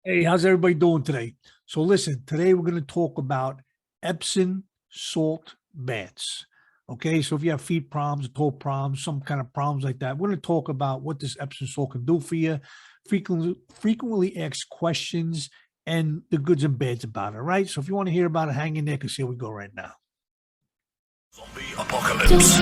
Hey, how's everybody doing today? So listen, today we're going to talk about Epsom salt baths. Okay, so if you have feet problems, toe problems, some kind of problems like that, we're going to talk about what this Epsom salt can do for you, frequently asked questions, and the goods and bads about it. Right. So if you want to hear about it, hang in there because here we go right now. Zombie apocalypse.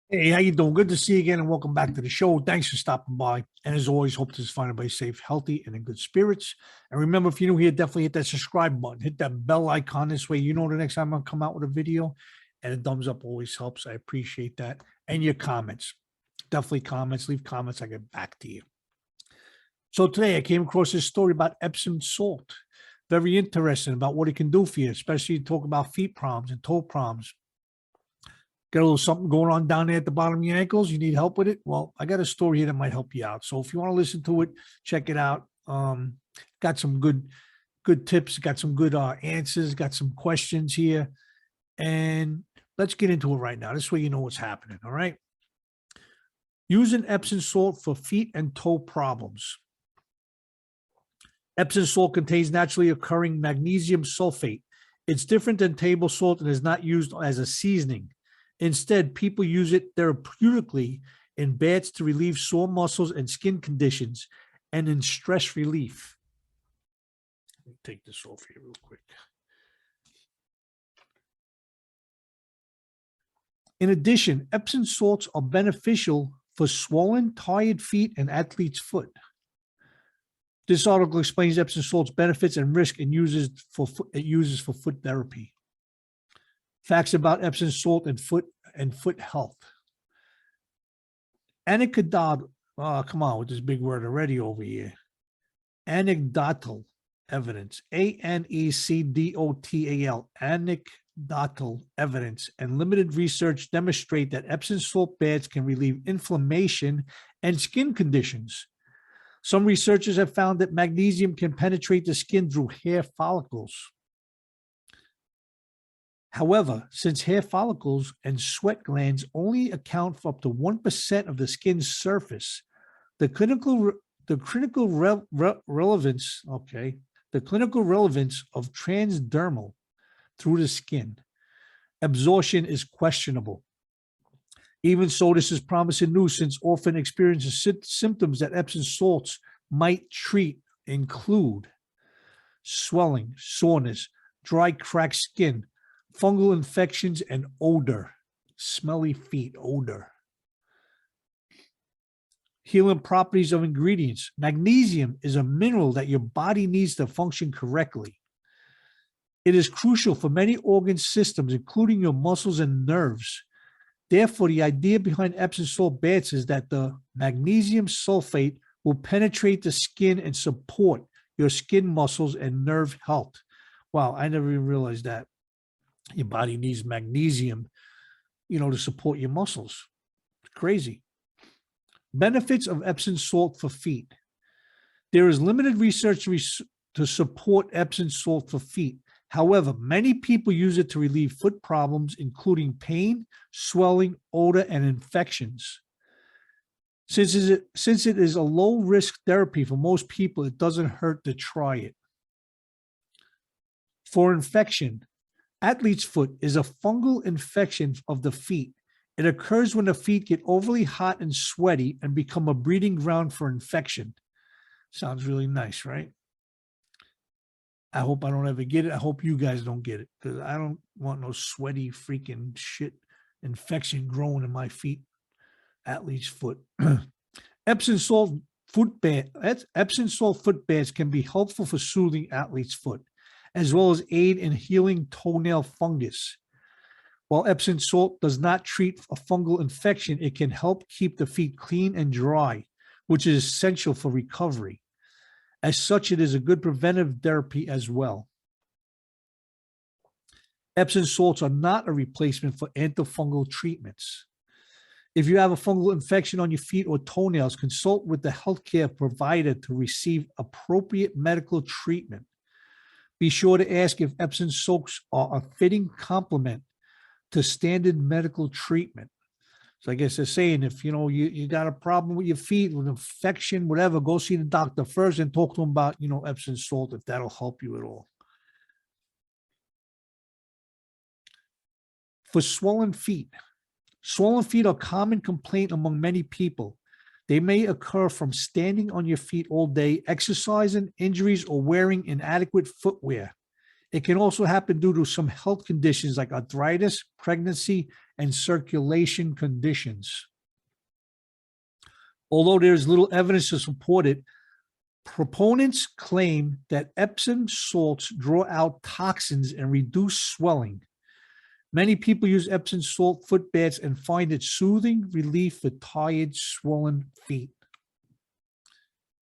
Hey, how you doing? Good to see you again, and welcome back to the show. Thanks for stopping by. And as always, hope to find everybody safe, healthy, and in good spirits. And remember, if you're new here, definitely hit that subscribe button, hit that bell icon. This way, you know the next time I come out with a video. And a thumbs up always helps. I appreciate that. And your comments, definitely comments. Leave comments. I get back to you. So today, I came across this story about Epsom salt. Very interesting about what it can do for you, especially talk about feet problems and toe problems. Got a little something going on down there at the bottom of your ankles. You need help with it? Well, I got a story here that might help you out. So if you want to listen to it, check it out. Got some good tips, got some good answers, got some questions here. And let's get into it right now. This way you know what's happening. All right. Using Epsom salt for feet and toe problems. Epsom salt contains naturally occurring magnesium sulfate. It's different than table salt and is not used as a seasoning. Instead, people use it therapeutically in baths to relieve sore muscles and skin conditions and in stress relief. Let me take this off here real quick. In addition, Epsom salts are beneficial for swollen, tired feet and athlete's foot. This article explains Epsom salt's benefits and risk and uses for foot therapy. Facts about Epsom salt and foot health. Anecdotal, come on with this big word already over here. Anecdotal evidence, ANECDOTAL, anecdotal evidence and limited research demonstrate that Epsom salt baths can relieve inflammation and skin conditions. Some researchers have found that magnesium can penetrate the skin through hair follicles. However, since hair follicles and sweat glands only account for up to 1% of the skin's surface, the clinical relevance of transdermal through the skin absorption is questionable. Even so, this is promising news since often experiences symptoms that Epsom salts might treat include swelling, soreness, dry, cracked skin, fungal infections, and odor, smelly feet, odor. Healing properties of ingredients. Magnesium is a mineral that your body needs to function correctly. It is crucial for many organ systems, including your muscles and nerves. Therefore, the idea behind Epsom salt baths is that the magnesium sulfate will penetrate the skin and support your skin muscles and nerve health. Wow, I never even realized that. Your body needs magnesium, to support your muscles. It's crazy. Benefits of Epsom salt for feet. There is limited research to support Epsom salt for feet. However, many people use it to relieve foot problems, including pain, swelling, odor, and infections. Since it is a low-risk therapy for most people, it doesn't hurt to try it. For infection, athlete's foot is a fungal infection of the feet. It occurs when the feet get overly hot and sweaty and become a breeding ground for infection. Sounds really nice, right? I hope I don't ever get it. I hope you guys don't get it because I don't want no sweaty freaking shit infection growing in my feet. Athlete's foot. Epsom salt foot baths can be helpful for soothing athlete's foot, as well as aid in healing toenail fungus. While Epsom salt does not treat a fungal infection, it can help keep the feet clean and dry, which is essential for recovery. As such, it is a good preventive therapy as well. Epsom salts are not a replacement for antifungal treatments. If you have a fungal infection on your feet or toenails, consult with the healthcare provider to receive appropriate medical treatment. Be sure to ask if Epsom salts are a fitting complement to standard medical treatment. So I guess they're saying if you got a problem with your feet, with infection, whatever, go see the doctor first and talk to him about Epsom salt if that'll help you at all. For swollen feet are a common complaint among many people. They may occur from standing on your feet all day, exercising, injuries, or wearing inadequate footwear. It can also happen due to some health conditions like arthritis, pregnancy, and circulation conditions. Although there is little evidence to support it, proponents claim that Epsom salts draw out toxins and reduce swelling. Many people use Epsom salt foot baths and find it soothing relief for tired, swollen feet.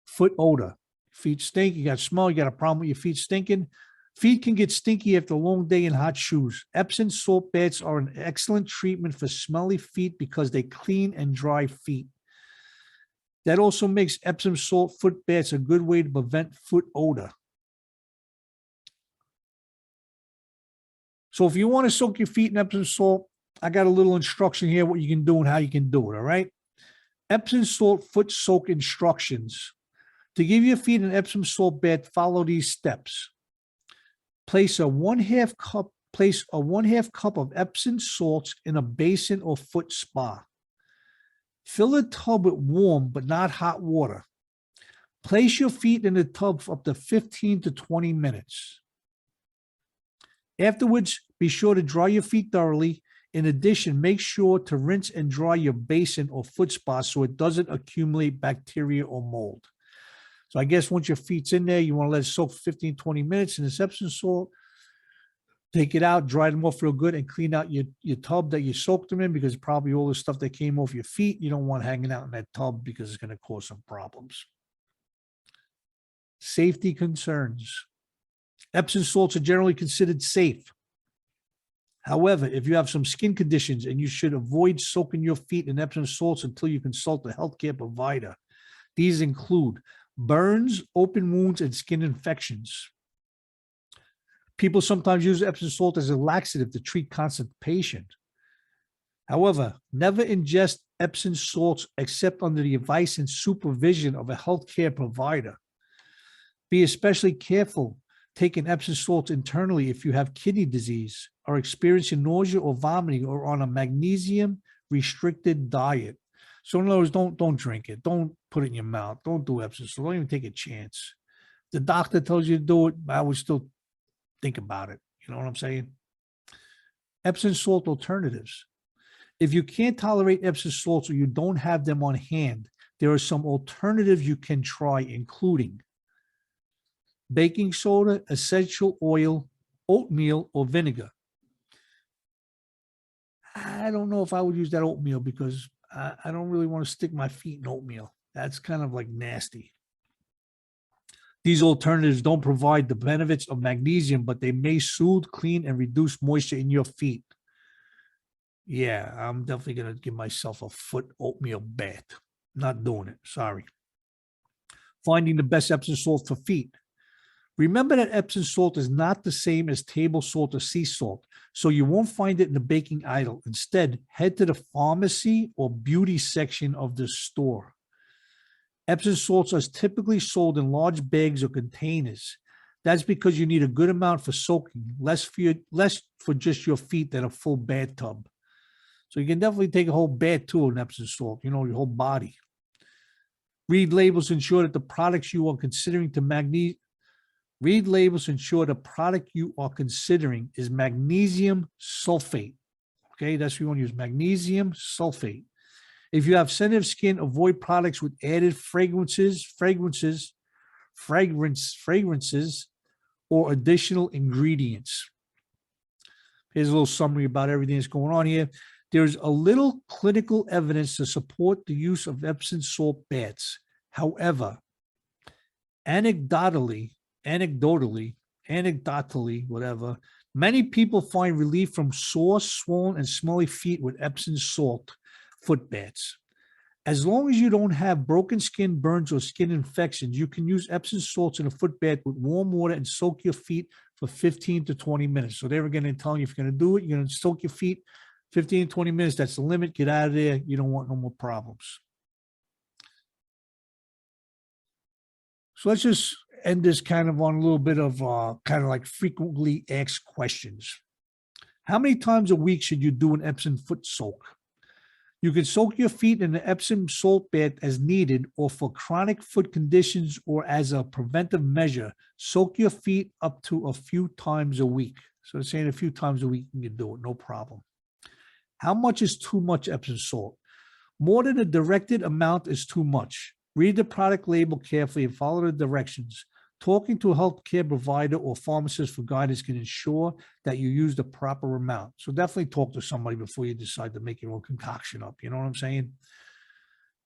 Foot odor. Feet stink. You got smell. You got a problem with your feet stinking. Feet can get stinky after a long day in hot shoes. Epsom salt baths are an excellent treatment for smelly feet because they clean and dry feet. That also makes Epsom salt foot baths a good way to prevent foot odor. So if you want to soak your feet in Epsom salt, I got a little instruction here what you can do and how you can do it, all right? Epsom salt foot soak instructions. To give your feet an Epsom salt bath, follow these steps. Place a 1/2 cup of Epsom salts in a basin or foot spa. Fill the tub with warm but not hot water. Place your feet in the tub for up to 15 to 20 minutes. Afterwards, be sure to dry your feet thoroughly. In addition, make sure to rinse and dry your basin or foot spa so it doesn't accumulate bacteria or mold. So I guess once your feet's in there, you want to let it soak for 15, 20 minutes in this Epsom salt. Take it out, dry them off real good, and clean out your tub that you soaked them in, because probably all the stuff that came off your feet, you don't want hanging out in that tub because it's going to cause some problems. Safety concerns. Epsom salts are generally considered safe. However, if you have some skin conditions, and you should avoid soaking your feet in Epsom salts until you consult a healthcare provider. These include burns, open wounds, and skin infections. People sometimes use Epsom salt as a laxative to treat constipation. However, never ingest Epsom salts except under the advice and supervision of a healthcare provider. Be especially careful taking Epsom salts internally if you have kidney disease, are experiencing nausea or vomiting, or on a magnesium restricted diet. So in other words, don't drink it. Don't put it in your mouth. Don't do Epsom salt. Don't even take a chance. The doctor tells you to do it, I would still think about it. You know what I'm saying? Epsom salt alternatives. If you can't tolerate Epsom salts or you don't have them on hand, there are some alternatives you can try, including baking soda, essential oil, oatmeal, or vinegar. I don't know if I would use that oatmeal because I don't really want to stick my feet in oatmeal. That's kind of like nasty. These alternatives don't provide the benefits of magnesium, but they may soothe, clean, and reduce moisture in your feet. Yeah, I'm definitely going to give myself a foot oatmeal bath. Not doing it. Sorry. Finding the best Epsom salt for feet. Remember that Epsom salt is not the same as table salt or sea salt, so you won't find it in the baking aisle. Instead, head to the pharmacy or beauty section of the store. Epsom salts are typically sold in large bags or containers. That's because you need a good amount for soaking, less for just your feet than a full bathtub. So you can definitely take a whole bath too in Epsom salt, your whole body. Read labels to ensure that the products you are considering Read labels to ensure the product you are considering is magnesium sulfate. Okay, that's what you want to use, magnesium sulfate. If you have sensitive skin, avoid products with added fragrances, or additional ingredients. Here's a little summary about everything that's going on here. There's a little clinical evidence to support the use of Epsom salt baths. However, anecdotally, whatever, many people find relief from sore, swollen, and smelly feet with Epsom salt foot baths. As long as you don't have broken skin, burns, or skin infections, you can use Epsom salts in a foot bath with warm water and soak your feet for 15 to 20 minutes. So they were going to tell you if you're going to do it, you're going to soak your feet 15 to 20 minutes. That's the limit. Get out of there. You don't want no more problems. So let's just end this kind of on a little bit of kind of like frequently asked questions. How many times a week should you do an Epsom foot soak? You can soak your feet in an Epsom salt bath as needed, or for chronic foot conditions or as a preventive measure, soak your feet up to a few times a week. So it's saying a few times a week you can do it, no problem. How much is too much Epsom salt? More than the directed amount is too much. Read the product label carefully and follow the directions. Talking to a healthcare provider or pharmacist for guidance can ensure that you use the proper amount. So definitely talk to somebody before you decide to make your own concoction up. You know what I'm saying?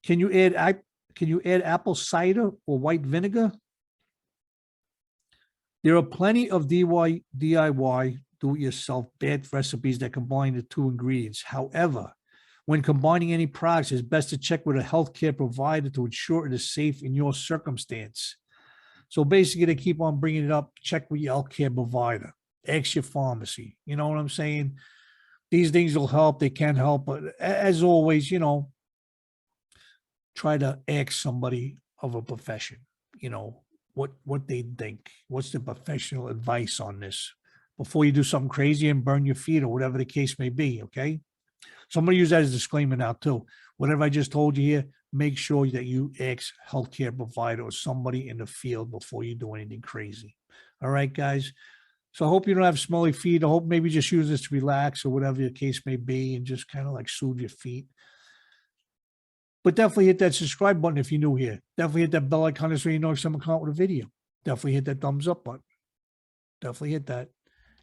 Can you add apple cider or white vinegar? There are plenty of DIY, do-it-yourself bath recipes that combine the two ingredients. However, when combining any products, it's best to check with a healthcare provider to ensure it is safe in your circumstance. So basically, they keep on bringing it up. Check with your healthcare provider. Ask your pharmacy. You know what I'm saying? These things will help. They can help. But as always, you know, try to ask somebody of a profession, you know, what they think. What's the professional advice on this before you do something crazy and burn your feet or whatever the case may be, okay? So I'm going to use that as a disclaimer now, too. Whatever I just told you here, make sure that you ask healthcare provider or somebody in the field before you do anything crazy. All right, guys. So I hope you don't have smelly feet. I hope maybe just use this to relax or whatever your case may be and just kind of like soothe your feet. But definitely hit that subscribe button if you're new here. Definitely hit that bell icon so you know if someone comes out with a video. Definitely hit that thumbs up button. Definitely hit that.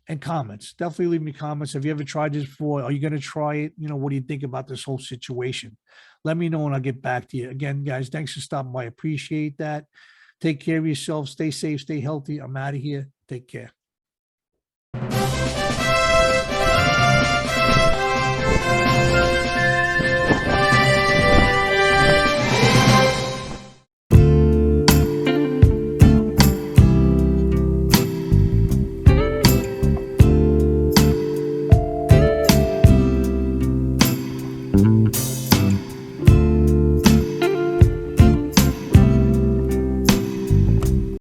And comments. Definitely leave me comments. Have you ever tried this before? Are you going to try it? You know, what do you think about this whole situation? Let me know and I'll get back to you. Again, guys, thanks for stopping by. I appreciate that. Take care of yourself. Stay safe. Stay healthy. I'm out of here. Take care.